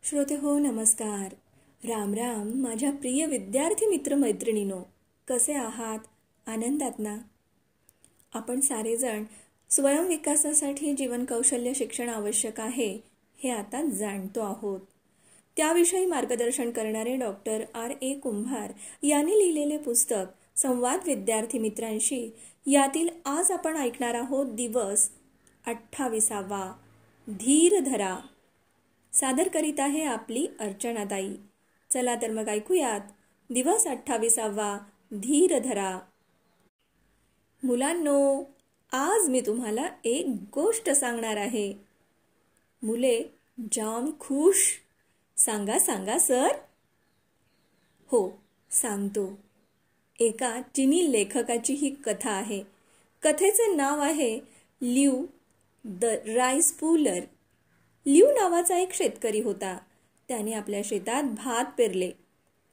श्रोते हो नमस्कार. राम राम माझ्या प्रिय विद्यार्थी मित्र मैत्रिणींनो, कसे आहात? आनंदात ना? आपण सारेजण स्वयंविकासासाठी जीवन कौशल्य शिक्षण आवश्यक आहे हे आता जाणतो आहोत. त्याविषयी मार्गदर्शन करणारे डॉक्टर R.A. कुंभार यांनी लिहिलेले पुस्तक संवाद विद्यार्थी मित्रांशी यातील आज आपण ऐकणार आहोत दिवस 28वा धीर धरा. सादर करीत आहे आपली अर्चनाताई. चला तर मग ऐकूयात दिवस 28वा धीर धरा. मुलांनो, आज मी तुम्हाला एक गोष्ट सांगणार आहे. मुले जाम खुश. सांगा सांगा सर. हो सांगतो. एका चिनी लेखकाची ही कथा आहे. कथेचे नाव आहे live the rice puller. Live नावाचा एक शेतकरी होता. त्याने आपल्या शेतात भात पेरले.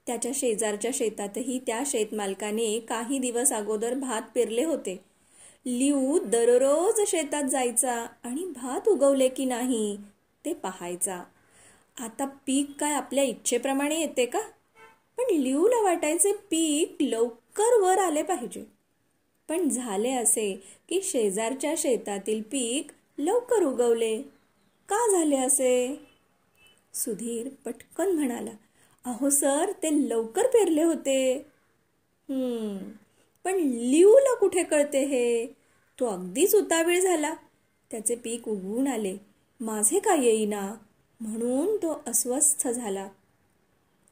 त्याच्या शेजारच्या शेतातही त्या शेतमालकाने काही दिवस अगोदर भात पेरले होते. लिव दररोज शेतात जायचा आणि भात उगवले की नाही ते पाहायचा. आता पीक काय आपल्या इच्छेप्रमाणे येते का? पण लिवला वाटायचे पीक लवकर वर आले पाहिजे. पण झाले असे की शेजारच्या शेतातील पीक लवकर उगवले. का झाले असे? सुधीर पटकन म्हणाला, अहो सर, ते लवकर पेरले होते. पण लिवला कुठे कळते हे? तो अगदीच उतावीळ झाला. त्याचे पीक उगवून आले, माझे का येईना म्हणून तो अस्वस्थ झाला.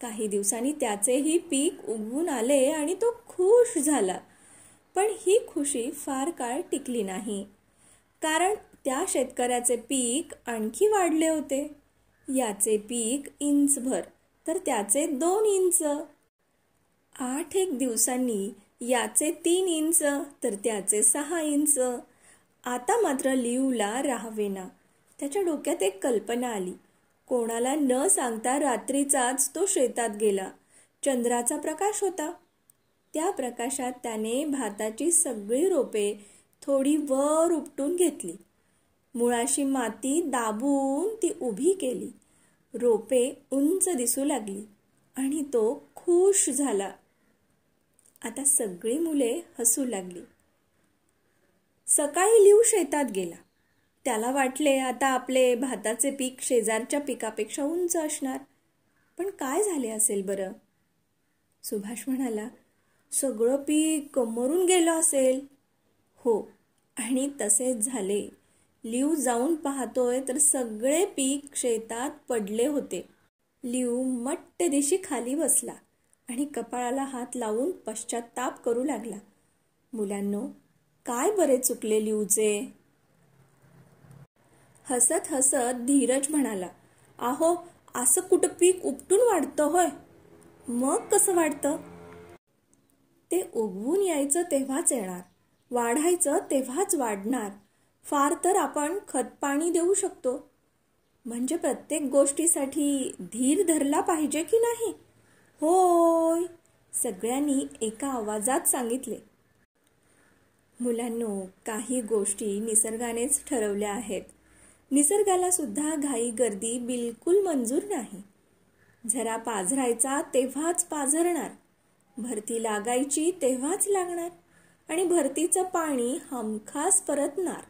काही दिवसांनी त्याचेही पीक उगवून आले आणि तो खुश झाला. पण ही खुशी फार काळ टिकली नाही. कारण त्या शेतकऱ्याचे पीक आणखी वाढले होते. याचे पीक इंचभर तर त्याचे 2 इंच. 8 दिवसांनी याचे 3 इंच तर त्याचे 6 इंच. आता मात्र लिवला राहावेना. त्याच्या डोक्यात एक कल्पना आली. कोणाला न सांगता रात्रीचाच तो शेतात गेला. चंद्राचा प्रकाश होता. त्या प्रकाशात त्याने भाताची सगळी रोपे थोडी वर उपटून घेतली. मुळाशी माती दाबून ती उभी केली. रोपे उंच दिसू लागली आणि तो खुश झाला. आता सगळी मुले हसू लागली. सकाळी लिव शेतात गेला. त्याला वाटले आता आपले भाताचे पीक शेजारच्या पिकापेक्षा उंच असणार. पण काय झाले असेल बरं? सुभाष म्हणाला, सगळं पीक मरून गेलं असेल. हो, आणि तसेच झाले. लिव जाऊन पाहतोय तर सगळे पीक शेतात पडले होते. लिव मट्ट दिशी खाली बसला आणि कपाळाला हात लावून पश्चाताप करू लागला. मुलांनो, काय बरे चुकले लिवचे? हसत हसत धीरज म्हणाला, अहो, असं कुठं पीक उपटून वाढतं होय? मग कसं वाढतं? ते उगवून यायचं तेव्हाच येणार, वाढायचं तेव्हाच वाढणार. फार तर आपण खतपाणी देऊ शकतो. म्हणजे प्रत्येक गोष्टीसाठी धीर धरला पाहिजे की नाही? होय, सगळ्यांनी एका आवाजात सांगितले. मुलांनो, काही गोष्टी निसर्गानेच ठरवल्या आहेत. निसर्गाला सुद्धा घाई गर्दी बिलकुल मंजूर नाही. झरा पाझरायचा तेव्हाच पाझरणार, भरती लागायची तेव्हाच लागणार आणि भरतीचं पाणी हमखास परतणार.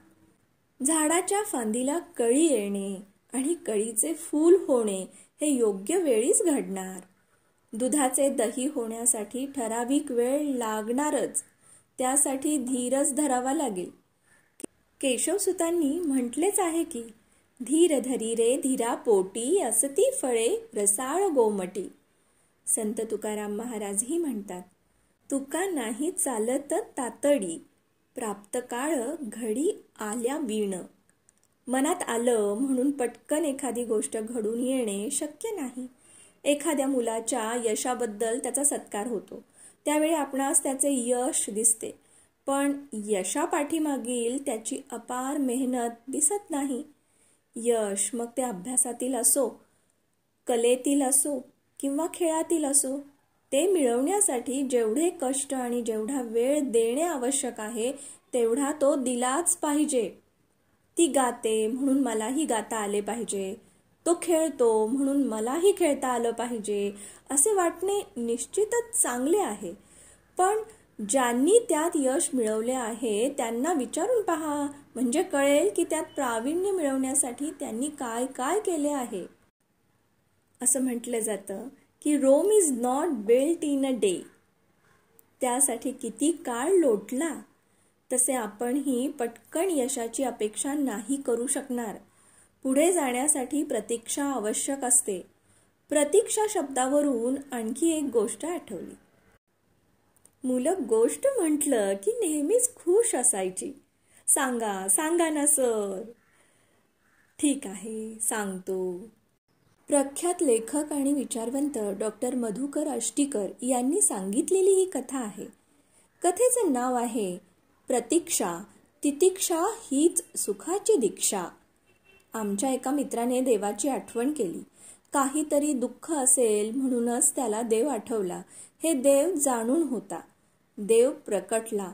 झाडाच्या फांदीला कळी येणे आणि कळीचे फूल होणे हे योग्य वेळीच घडणार. दुधाचे दही होण्यासाठी ठराविक वेळ लागणारच. त्यासाठी धीरच धरावा लागेल. केशवसुतांनी म्हटलेच आहे की, धीर धरी रे धीरा पोटी असती फळे रसाळ गोमटी. संत तुकाराम महाराजही म्हणतात, तुका नाही चालत तातडी, प्राप्त काळ घडी आल्या वीण. मनात आलं म्हणून पटकन एखादी गोष्ट घडून येणे शक्य नाही. एखाद्या मुलाच्या यशाबद्दल त्याचा सत्कार होतो. त्यावेळी आपणास त्याचे यश दिसते, पण यशापाठीमागील त्याची अपार मेहनत दिसत नाही. यश मग ते अभ्यासातील असो, कलेतील असो किंवा खेळातील असो, ते मिळवण्यासाठी जेवढे कष्ट आणि जेवढा वेळ देणे आवश्यक आहे तेवढा तो दिलाच पाहिजे. ती गाते म्हणून मलाही गाता आले पाहिजे. तो खेळतो म्हणून मलाही खेळता आलं पाहिजे असे वाटणे निश्चितच चांगले आहे. पण ज्यांनी त्यात यश मिळवले आहे त्यांना विचारून पहा, म्हणजे कळेल की त्यात प्रावीण्य मिळवण्यासाठी त्यांनी काय काय केले आहे. असं म्हटलं जातं की Rome is not built in a day. त्यासाठी किती काळ लोटला. तसे आपणही पटकन यशाची अपेक्षा नाही करू शकणार. पुढे जाण्यासाठी प्रतीक्षा आवश्यक असते. प्रतीक्षा शब्दावरून आणखी एक गोष्ट आठवली. मुलं गोष्ट म्हटलं की नेहमीच खुश असायची. सांगा सांगा ना सर. ठीक आहे, सांगतो. प्रख्यात लेखक आणि विचारवंत डॉक्टर मधुकर अष्टीकर यांनी सांगितलेली ही कथा आहे. कथेचं नाव आहे प्रतीक्षा, तितिक्षा हीच सुखाची दीक्षा. आमच्या एका मित्राने देवाची आठवण केली. काहीतरी दुःख असेल म्हणूनच त्याला देव आठवला. हे देव जाणून होता. देव प्रकटला.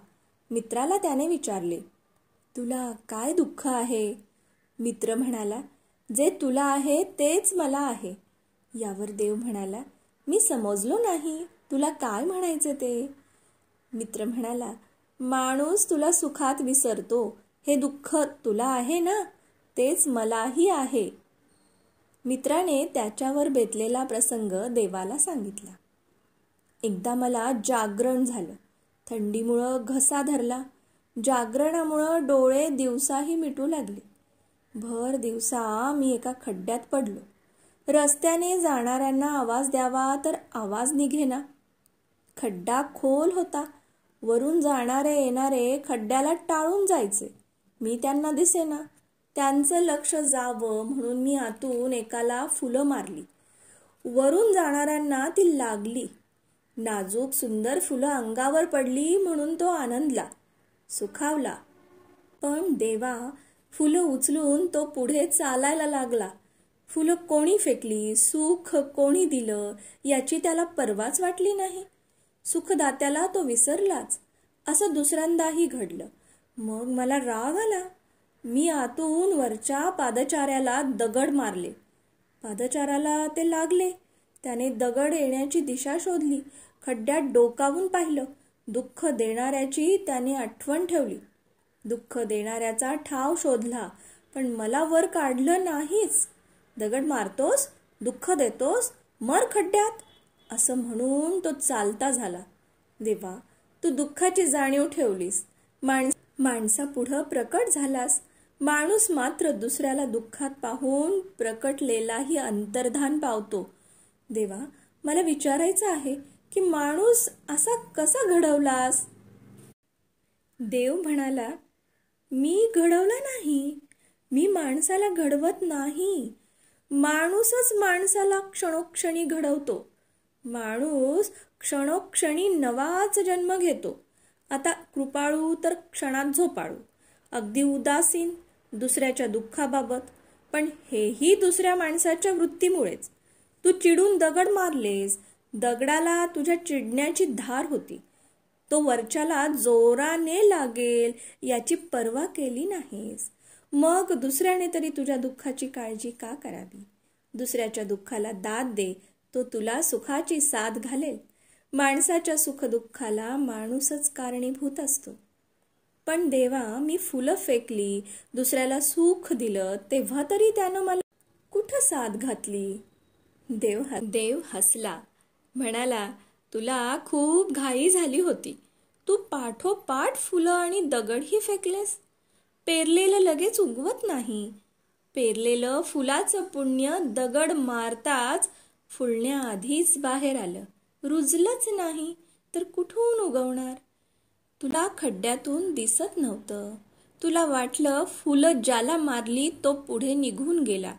मित्राला त्याने विचारले, तुला काय दुःख आहे? मित्र म्हणाला, जे तुला आहे तेच मला आहे. यावर देव म्हणाला, मी समजलो नाही, तुला काय म्हणायचे ते? मित्र म्हणाला, माणूस तुला सुखात विसरतो. हे दुःख तुला आहे ना, तेच मलाही आहे. मित्राने त्याच्यावर बेतलेला प्रसंग देवाला सांगितला. एकदा मला जागरण झालं. थंडीमुळं घसा धरला. जागरणामुळं डोळे दिवसाही मिटू लागले. भर दिवसा मी एका खड्ड्यात पडलो. रस्त्याने जाणाऱ्यांना आवाज द्यावा तर आवाज निघेना. खड्डा खोल होता. वरून जाणारे येणारे खड्ड्याला टाळून जायचे. मी त्यांना दिसेना. त्यांचं लक्ष जावं म्हणून मी आतून एकाला फुलं मारली. वरून जाणाऱ्यांना ती लागली. नाजूक सुंदर फुलं अंगावर पडली म्हणून तो आनंदला, सुखावला. पण देवा, फुलं उचलून तो पुढे चालायला लागला. फुलं कोणी फेकली, सुख कोणी दिलं याची त्याला पर्वाच वाटली नाही. सुखदात्याला तो विसरलाच. असं दुसऱ्यांदाही घडलं. मग मला राग आला. मी आतून वरच्या पादचाऱ्याला दगड मारले. पादचाऱ्याला ते लागले. त्याने दगड येण्याची दिशा शोधली. खड्ड्यात डोकावून पाहिलं. दुःख देणाऱ्याची त्याने आठवण ठेवली. दुःख देणाऱ्याचा ठाव शोधला, पण मला वर काढलं नाहीच. दगड मारतोस, दुःख देतोस, मर खड्ड्यात, असं म्हणून तो चालता झाला. देवा, तू दुःखाची जाणीव ठेवलीस. माणसापुढं प्रकट झालास. माणूस मात्र दुसऱ्याला दुःखात पाहून प्रकटलेलाही अंतर्धान पावतो. देवा, मला विचारायचं आहे की माणूस असा कसा घडवलास? देव म्हणाला, मी घडवला नाही. मी माणसाला घडवत नाही. माणूसच माणसाला क्षणोक्षणी घडवतो. माणूस क्षणोक्षणी नवाच जन्म घेतो. आता कृपाळू तर क्षणात झोपाळू, अगदी उदासीन दुसऱ्याच्या दुःखाबाबत. पण हेही दुसऱ्या माणसाच्या वृत्तीमुळेच. तू चिडून दगड मारलेस. दगडाला तुझ्या चिडण्याची धार होती. तो वरच्याला जोराने लागेल याची पर्वा केली नाहीस. मग दुसऱ्याने तरी तुझ्या दुःखाची काळजी का करावी? दुसऱ्याच्या दुःखाला दाद दे, तो तुला सुखाची साथ घालेल. माणसाच्या सुखदुःखाला माणूसच कारणीभूत असतो. पण देवा, मी फुलं फेकली, दुसऱ्याला सुख दिलं, तेव्हा तरी त्यानं मला कुठं साथ घातली? देव हसला. म्हणाला, तुला खूप घाई झाली होती. तू पाठोपाठ फुलं आणि दगडही फेकलेस. पेरलेलं लगेच उगवत नाही. पेरलेलं फुलाचं पुण्य दगड मारताच फुलण्याआधीच बाहेर आलं. रुजलंच नाही तर कुठून उगवणार? तुला खड्ड्यातून दिसत नव्हतं. तुला वाटलं फुलं ज्याला मारली तो पुढे निघून गेला.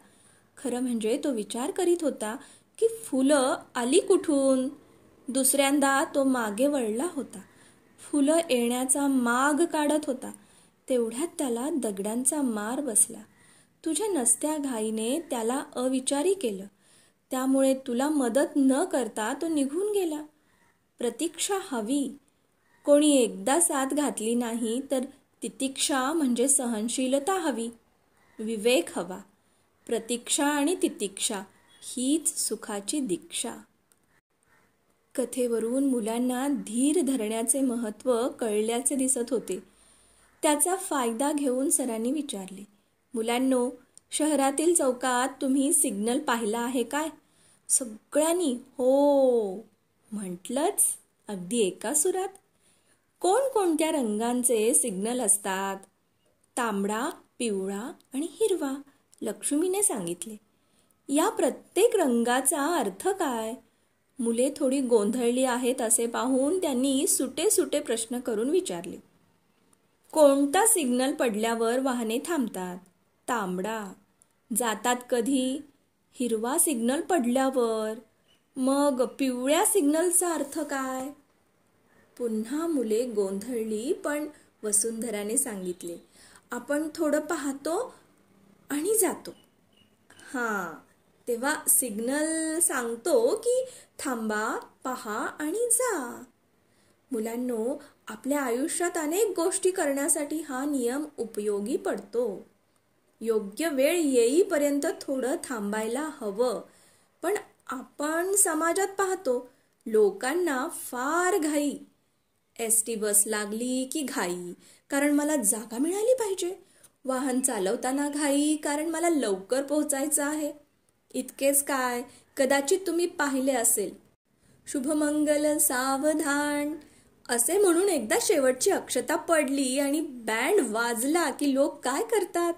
खरं म्हणजे तो विचार करीत होता की फुलं आली कुठून? दुसऱ्यांदा तो मागे वळला होता. फुलं येण्याचा माग काढत होता. तेवढ्यात त्याला दगडांचा मार बसला. तुझ्या नसत्या घाईने त्याला अविचारी केलं. त्यामुळे तुला मदत न करता तो निघून गेला. प्रतीक्षा हवी. कोणी एकदा साथ घातली नाही तर तितिक्षा म्हणजे सहनशीलता हवी. विवेक हवा. प्रतीक्षा आणि तितिक्षा हीच सुखाची दीक्षा. कथेवरून मुलांना धीर धरण्याचे महत्त्व कळल्याचे दिसत होते. त्याचा फायदा घेऊन सरांनी विचारले, मुलांनो, शहरातील चौकात तुम्ही सिग्नल पाहिला आहे काय? सगळ्यांनी हो म्हटलंच अगदी एका सुरात. कोणकोणत्या रंगांचे सिग्नल असतात? तांबडा, पिवळा आणि हिरवा, लक्ष्मीने सांगितले. या प्रत्येक रंगाचा अर्थ काय? मुले थोडी गोंधळली आहेत असे पाहून त्यांनी सुटे सुटे प्रश्न करून विचारले. कोणता सिग्नल पडल्यावर वाहने थांबतात? तांबडा. जातात कधी? हिरवा सिग्नल पडल्यावर. मग पिवळ्या सिग्नलचा अर्थ काय? पुन्हा मुले गोंधळली, पण वसुंधराने सांगितले, आपण थोडं पाहतो आणि जातो. हां, तेव्हा सिग्नल सांगतो की थांबा, पहा आणि जा. मुलांनो, आपल्या आयुष्यात अनेक गोष्टी करण्यासाठी हा नियम उपयोगी पडतो. योग्य वेळ येईपर्यंत थोडं थांबायला हवं. पण आपण समाजात पाहतो, लोकांना फार घाई. एसटी बस लागली की घाई, कारण मला जागा मिळाली पाहिजे. वाहन चालवताना घाई, कारण मला लवकर पोहोचायचं आहे. इतकेच काय, कदाचित तुम्ही पाहिले असेल, शुभमंगल सावधान असे म्हणून एकदा शेवटची अक्षता पडली आणि बँड वाजला की लोक काय करतात?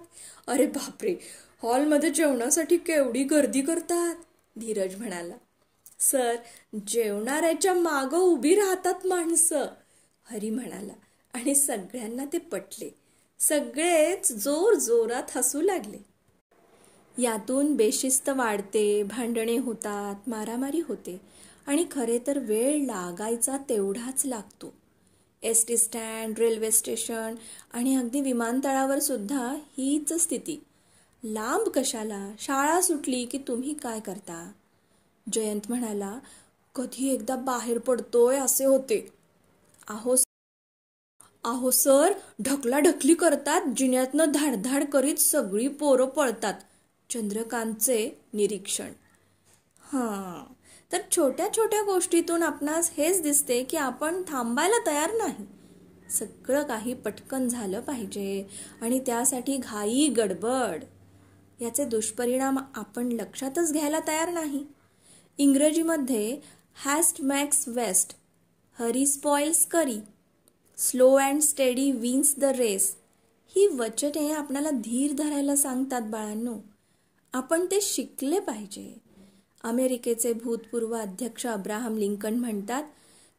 अरे बापरे, हॉलमध्ये जेवणासाठी केवढी गर्दी करतात. धीरज म्हणाला, सर, जेवणाऱ्याच्या मागं उभी राहतात माणसं. हरी म्हणाला आणि सगळ्यांना ते पटले. सगळेच जोर जोरात हसू लागले. यातून बेशिस्त वाढते, भांडणे होतात, मारामारी होते आणि खरे तर वेळ लागायचा तेवढाच लागतो. एसटी स्टँड, रेल्वे स्टेशन आणि अगदी विमानतळावर सुद्धा हीच स्थिती. लांब कशाला? शाळा सुटली की तुम्ही काय करता? जयंत म्हणाला, कधी एकदा बाहेर पडतोय असे होते. अहो सर, ढकलाढकली करतात, जिन्यातनं धाडधाड करीत सगळी पोरं पळतात. चंद्रकांतचे निरीक्षण. हां, तर छोट्या छोट्या गोष्टीतून आपणास हेच दिसते की आपण थांबायला तयार नाही. सगळं काही पटकन झालं पाहिजे आणि त्यासाठी घाई गडबड. याचे दुष्परिणाम आपण लक्षातच घ्यायला तयार नाही. इंग्रजीमध्ये haste makes waste, hurry spoils curry, slow and steady wins the race ही वचने आपल्याला धीर धरायला सांगतात बाळांनो. आपण ते शिकले पाहिजे. अमेरिकेचे भूतपूर्व अध्यक्ष अब्राहम लिंकन म्हणतात,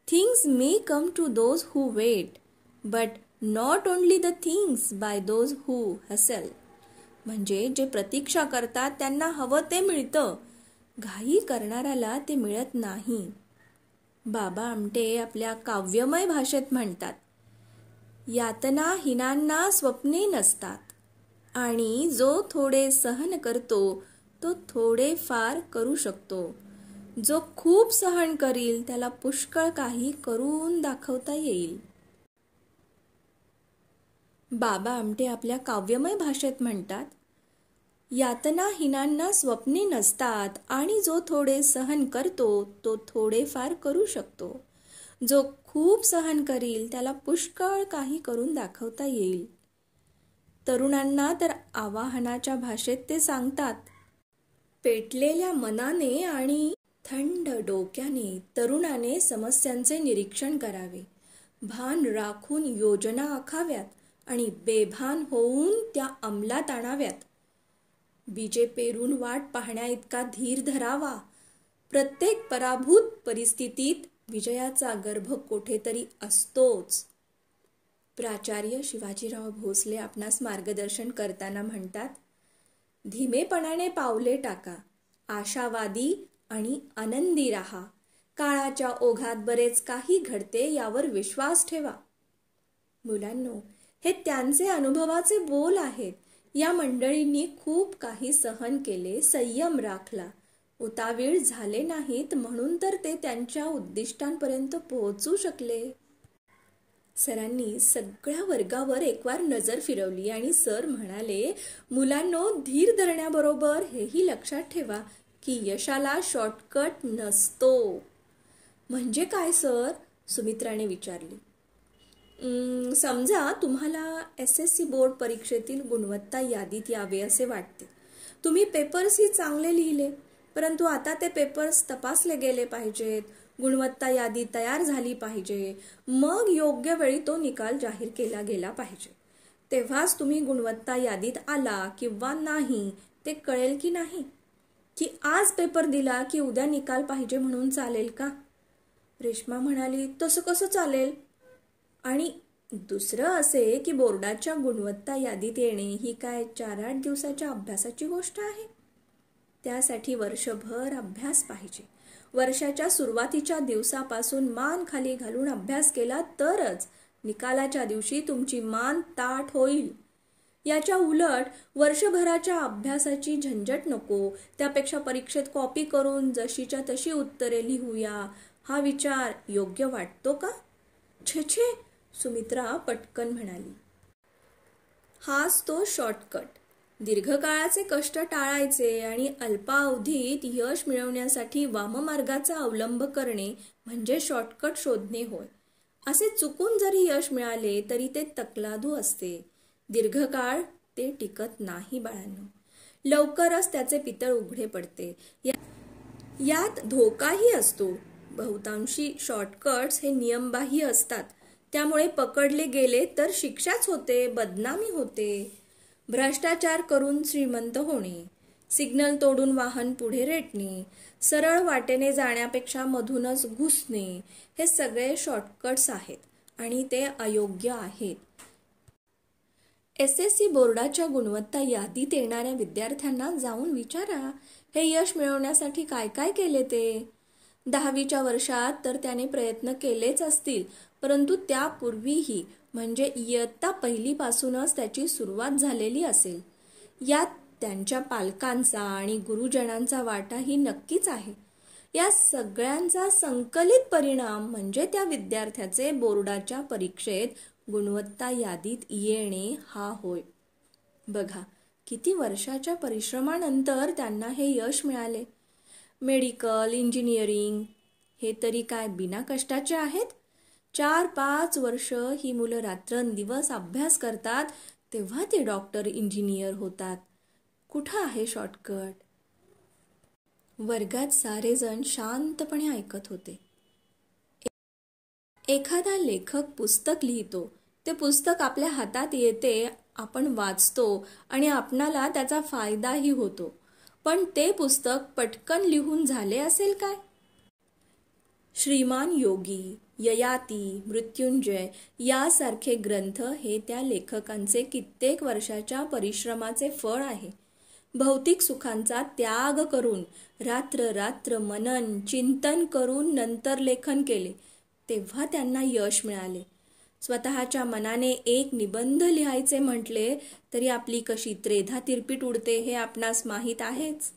things may come to those who wait, but not only the things by those who hustle. म्हणजे जे प्रतीक्षा करतात त्यांना हवं ते मिळतं, घाई करणाऱ्याला ते मिळत नाही. बाबा आमटे आपल्या काव्यमय भाषेत म्हणतात, यातना हिनांना स्वप्ने नसतात आणि जो थोडे सहन करतो तो थोडे फार करू शकतो. जो खूप सहन करील त्याला पुष्कळ काही करून दाखवता येईल. बाबा आमटे आपल्या काव्यमय भाषेत म्हणतात, यातना हिनांना स्वप्ने नसतात आणि जो थोडे सहन करतो तो थोडे फार करू शकतो. जो खूप सहन करील त्याला पुष्कळ काही करून दाखवता येईल. तरुणांना तर आवाहनाच्या भाषेत ते सांगतात, पेटलेल्या मनाने आणि थंड डोक्याने तरुणाने समस्यांचे निरीक्षण करावे, भान राखून योजना आखाव्यात आणि बेभान होऊन त्या अंमलात आणाव्यात. बीजे पेरून वाट पाहण्या इतका धीर धरावा. प्रत्येक पराभूत परिस्थितीत विजयाचा गर्भ कोठेतरी असतोच. प्राचार्य शिवाजीराव भोसले आपणास मार्गदर्शन करताना म्हणतात, धीमेपणाने पावले टाका, आशावादी आणि आनंदी राहा. काळाच्या ओघात बरेच काही घडते यावर विश्वास ठेवा. मुलांनो, हे त्यांचे अनुभवाचे बोल आहेत. या मंडळींनी खूप काही सहन केले, संयम राखला, उतावीळ झाले नाहीत म्हणून तर ते त्यांच्या उद्दिष्टांपर्यंत पोहोचू शकले. सरांनी सगळ्या वर्गावर एकवार नजर फिरवली आणि सर म्हणाले, मुलांनो, धीर धरण्याबरोबर हेही लक्षात ठेवा की यशाला शॉर्टकट नसतो. म्हणजे काय सर? सुमित्राने विचारले. समजा तुम्हाला SSC बोर्ड परीक्षेतील गुणवत्ता यादीत यावे असे वाटते. तुम्ही पेपर्सही चांगले लिहिले, परंतु आता ते पेपर्स तपासले गेले पाहिजेत, गुणवत्ता यादी तयार झाली पाहिजे, मग योग्य वेळी तो निकाल जाहीर केला गेला पाहिजे. तेव्हाच तुम्ही गुणवत्ता यादीत आला किंवा नाही ते कळेल की नाही. की आज पेपर दिला की उद्या निकाल पाहिजे म्हणून चालेल का? रेश्मा म्हणाली, तसं कसं चालेल? आणि दुसरं असे की बोर्डाच्या गुणवत्ता यादीत येणे ही काय 4-8 दिवसाच्या अभ्यासाची गोष्ट आहे. त्यासाठी वर्षभर अभ्यास पाहिजे. वर्षाच्या सुरुवातीच्या दिवसापासून मान खाली घालून अभ्यास केला तरच निकालाच्या दिवशी तुमची मान ताठ होईल. याच्या उलट वर्षभराच्या अभ्यासाची झंझट नको. त्यापेक्षा परीक्षेत कॉपी करून जशीच्या तशी उत्तरे लिहूया, हा विचार योग्य वाटतो का? छे छे, सुमित्रा पटकन म्हणाली. हाच तो शॉर्टकट. दीर्घकाळाचे कष्ट टाळायचे आणि अल्पावधीत यश मिळवण्यासाठी वाममार्गाचा अवलंब करणे म्हणजे शॉर्टकट शोधणे होय. असे चुकून जरी यश मिळाले तरी ते तकलादू असते. दीर्घकाळ ते टिकत नाही बाळांनो. लवकरच त्याचे पितळ उघडे पडते. यात धोकाही असतो. बहुतांशी शॉर्टकट्स हे नियमबाह्य असतात. त्यामुळे पकडले गेले तर शिक्षाच होते, बदनामी होते. भ्रष्टाचार करून श्रीमंत होणे, सिग्नल तोडून वाहन पुढे रेटणे, सरळ वाटेने जाण्यापेक्षा मधूनच घुसणे, हे सगळे शॉर्टकट्स आहेत आणि ते अयोग्य आहेत. SSC बोर्डाच्या गुणवत्ता यादीत येणाऱ्या विद्यार्थ्यांना जाऊन विचारा, हे यश मिळवण्यासाठी काय काय केले ते. 10वीच्या वर्षात तर त्याने प्रयत्न केलेच असतील, परंतु त्यापूर्वीही म्हणजे इयत्ता पहिलीपासूनच त्याची सुरुवात झालेली असेल. यात त्यांच्या पालकांचा आणि गुरुजनांचा वाटाही नक्कीच आहे. या सगळ्यांचा संकलित परिणाम म्हणजे त्या विद्यार्थ्याचे बोर्डाच्या परीक्षेत गुणवत्ता यादीत येणे हा होय. बघा, किती वर्षाच्या परिश्रमानंतर त्यांना हे यश मिळाले. मेडिकल, इंजिनिअरिंग हे तरी काय बिना कष्टाचे आहेत? 4-5 वर्ष ही मुलं रात्रंदिवस अभ्यास करतात, तेव्हा ते डॉक्टर, इंजिनियर होतात. कुठं आहे शॉर्टकट? वर्गात सारेजण शांतपणे ऐकत होते. एखादा लेखक पुस्तक लिहितो, ते पुस्तक आपल्या हातात येते, आपण वाचतो आणि आपणाला त्याचा फायदाही होतो. पण ते पुस्तक पटकन लिहून झाले असेल काय? श्रीमान योगी, ययाती, मृत्युंजय यासारखे ग्रंथ हे त्या लेखकांचे कित्येक वर्षाच्या परिश्रमाचे फळ आहे. भौतिक सुखांचा त्याग करून रात्र रात्र मनन चिंतन करून नंतर लेखन केले, तेव्हा त्यांना यश मिळाले. स्वतःच्या मनाने एक निबंध लिहायचे म्हटले तरी आपली कशी त्रेधा तिरपीट उडते हे आपणास माहीत आहेच.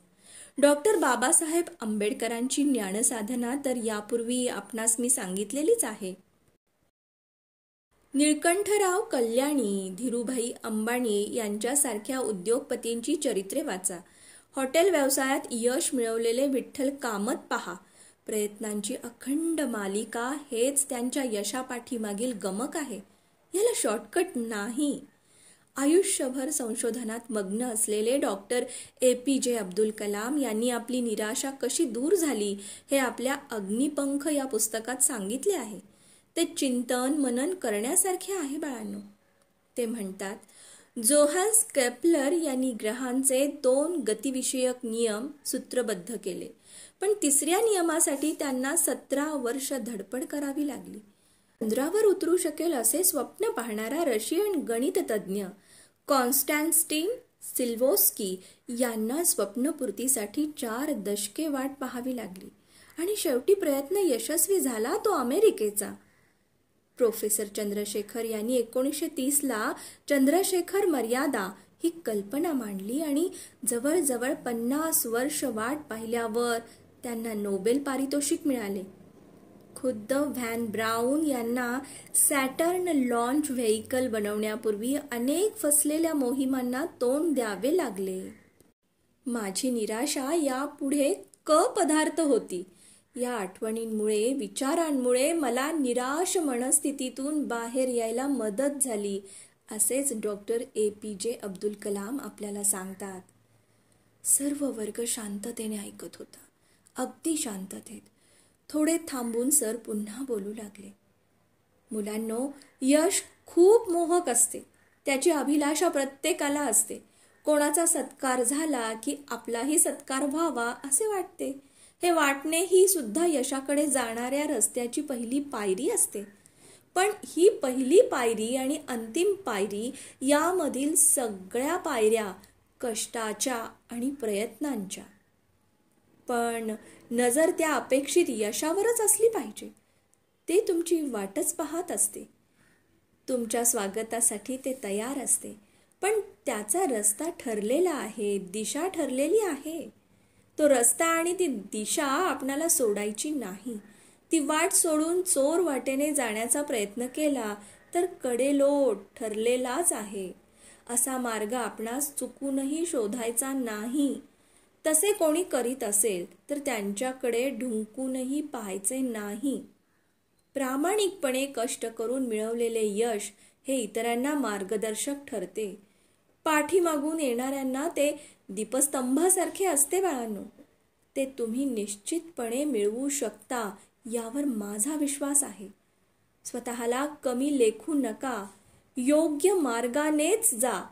डॉक्टर बाबासाहेब आंबेडकरांची ज्ञानसाधना तर यापूर्वी आपणास मी सांगितलेलीच आहे. निळकंठराव कल्याणी, धीरूभाई अंबानी यांच्यासारख्या उद्योगपतींची चरित्रे वाचा. हॉटेल व्यवसायात यश मिळवलेले विठ्ठल कामत पहा. प्रयत्नांची अखंड मालिका हेच त्यांच्या यशापाठीमागील गमक आहे. याला शॉर्टकट नाही. आयुष्यभर संशोधनात मग्न असलेले डॉक्टर APJ अब्दुल कलाम यांनी आपली निराशा कशी दूर झाली हे आपल्या अग्निपंख या पुस्तकात सांगितले आहे. ते चिंतन मनन करण्यासारखे आहे बाळांनो. ते म्हणतात, जोहान्स केपलर यांनी ग्रहांचे 2 गतिविषयक नियम सूत्रबद्ध केले, पण 3ऱ्या नियमासाठी त्यांना 17 वर्ष धडपड करावी लागली. चंद्रावर उतरू शकेल असे स्वप्न पाहणारा रशियन गणिततज्ञ कॉन्स्टॅन्टिन सिल्वोस्की यांना स्वप्नपूर्तीसाठी 4 दशके वाट पाहावी लागली आणि शेवटी प्रयत्न यशस्वी झाला तो अमेरिकेचा. प्रोफेसर चंद्रशेखर यांनी 1930ला चंद्रशेखर मर्यादा ही कल्पना मांडली आणि जवळजवळ 50 वर्ष वाट पाहिल्यावर त्यांना नोबेल पारितोषिक मिळाले. खुद्द व्हॅन ब्राऊन यांना सॅटर्न लॉन्च व्हेइकल बनवण्यापूर्वी अनेक फसलेल्या मोहिमांना तोंड द्यावे लागले. माझी निराशा यापुढे पदार्थ होती. या आठवणींमुळे, विचारांमुळे मला निराश मनस्थितीतून बाहेर यायला मदत झाली, असेच डॉक्टर APJ अब्दुल कलाम आपल्याला सांगतात. सर्व वर्ग शांततेने ऐकत होता, अगदी शांततेत. थोडे थांबून सर पुन्हा बोलू लागले. मुलांनो, यश खूप मोहक असते. त्याची अभिलाषा प्रत्येकाला असते. कोणाचा सत्कार झाला की आपलाही सत्कार व्हावा असे वाटते. हे वाटणे ही सुद्धा यशाकडे जाणाऱ्या रस्त्याची पहिली पायरी असते. पण ही पहिली पायरी आणि अंतिम पायरी यामधील सगळ्या पायऱ्या कष्टाच्या आणि प्रयत्नांच्या. पण नजर त्या अपेक्षित यशावरच असली पाहिजे. ते तुमची वाटच पाहत असते. तुमच्या स्वागतासाठी ते तयार असते. पण त्याचा रस्ता ठरलेला आहे, दिशा ठरलेली आहे. तो रस्ता आणि ती दिशा आपणाला सोडायची नाही. ती वाट सोडून चोर वाटेने जाण्याचा प्रयत्न केला तर कडेलोट ठरलेलाच आहे. असा मार्ग आपणास चुकूनही शोधायचा नाही. तसे कोणी करीत असेल तर त्यांच्याकडे ढुंकूनही पाहायचे नाही. प्रामाणिकपणे कष्ट करून मिळवलेले यश हे इतरांना मार्गदर्शक ठरते. पाठीमागून येणाऱ्यांना ते दीपस्तंभासारखे असते बाळांनो. ते तुम्ही निश्चितपणे मिळवू शकता यावर माझा विश्वास आहे. स्वतःला कमी लेखू नका. योग्य मार्गानेच जा.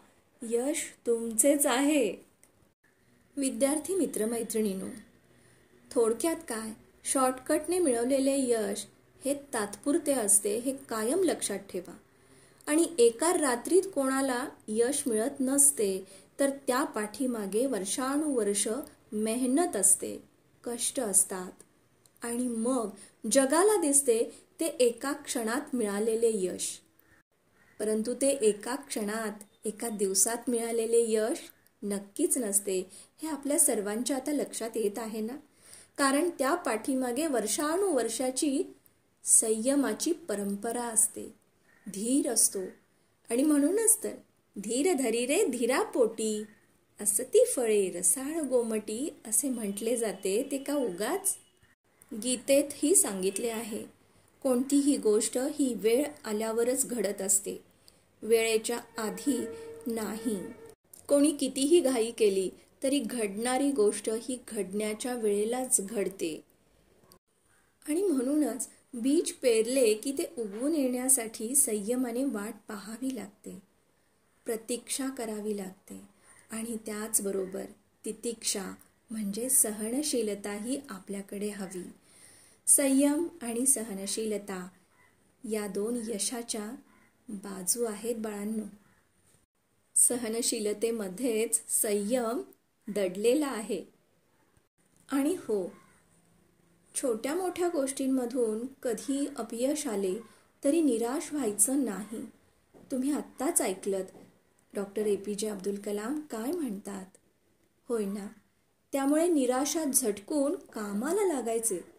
यश तुमचेच आहे. विद्यार्थी मित्रमैत्रिणींनो, थोडक्यात काय, शॉर्टकटने मिळवलेले यश हे तात्पुरते असते हे कायम लक्षात ठेवा. आणि एका रात्रीत कोणाला यश मिळत नसते, तर त्या पाठीमागे वर्षानुवर्ष मेहनत असते, कष्ट असतात. आणि मग जगाला दिसते ते एका क्षणात मिळालेले यश. परंतु ते एका क्षणात, एका दिवसात मिळालेले यश नक्कीच नसते. हे आपल्या सर्वांच्या आता लक्षात येत आहे ना? कारण त्या पाठीमागे वर्षानुवर्षाची संयमाची परंपरा असते, धीर असतो. आणि म्हणूनच तर धीर धरी रे धीरा पोटी, असती फळे रसाळ गोमटी असे म्हटले जाते. ते का उगाच? गीतेतही सांगितले आहे, कोणतीही गोष्ट ही वेळ आल्यावरच घडत असते, वेळेच्या आधी नाही. कोणी कितीही घाई केली तरी घडणारी गोष्ट ही घडण्याच्या वेळेलाच घडते. आणि म्हणूनच बीज पेरले की ते उगवून येण्यासाठी संयमाने वाट पाहावी लागते, प्रतीक्षा करावी लागते. आणि त्याचबरोबर तितिक्षा म्हणजे सहनशीलताही आपल्याकडे हवी. संयम आणि सहनशीलता या दोन यशाच्या बाजू आहेत बाळांनो. सहनशीलतेमध्येच संयम दडलेला आहे. आणि हो, छोट्या मोठ्या गोष्टींमधून कधी अपयश आले तरी निराश व्हायचं नाही. तुम्ही आत्ताच ऐकलत डॉक्टर APJ अब्दुल कलाम काय म्हणतात, होय ना? त्यामुळे निराशा झटकून कामाला लागायचे.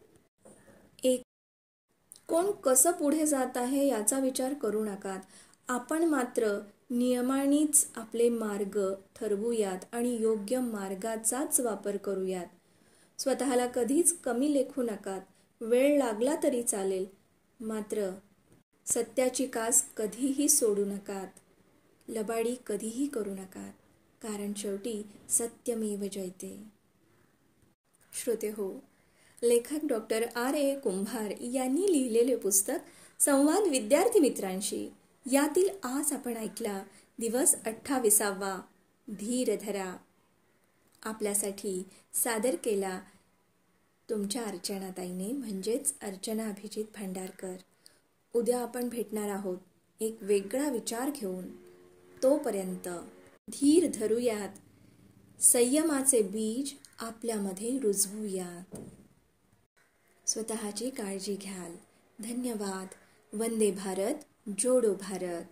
कोण कसं पुढे जात आहे याचा विचार करू नका. आपण मात्र नियमानेच आपले मार्ग ठरवूयात आणि योग्य मार्गाचाच वापर करूयात. स्वतःला कधीच कमी लेखू नका. वेळ लागला तरी चालेल, मात्र सत्याची कास कधीही सोडू नका. लबाडी कधीही करू नका, कारण शेवटी सत्यमेव जयते. श्रोते हो, लेखक डॉक्टर R.A. कुंभार यांनी लिहिलेले पुस्तक संवाद विद्यार्थी मित्रांशी यातील आज आपण ऐकला दिवस 28वा धीर धरा. आपल्यासाठी सादर केला तुमच्या अर्चनाताईने, म्हणजेच अर्चना अभिजित भांडारकर. उद्या आपण भेटणार आहोत एक वेगळा विचार घेऊन. तोपर्यंत धीर धरूयात, संयमाचे बीज आपल्यामध्ये रुजवूयात. स्वतःची काळजी घ्याल. धन्यवाद. वंदे भारत, जोडो भारत.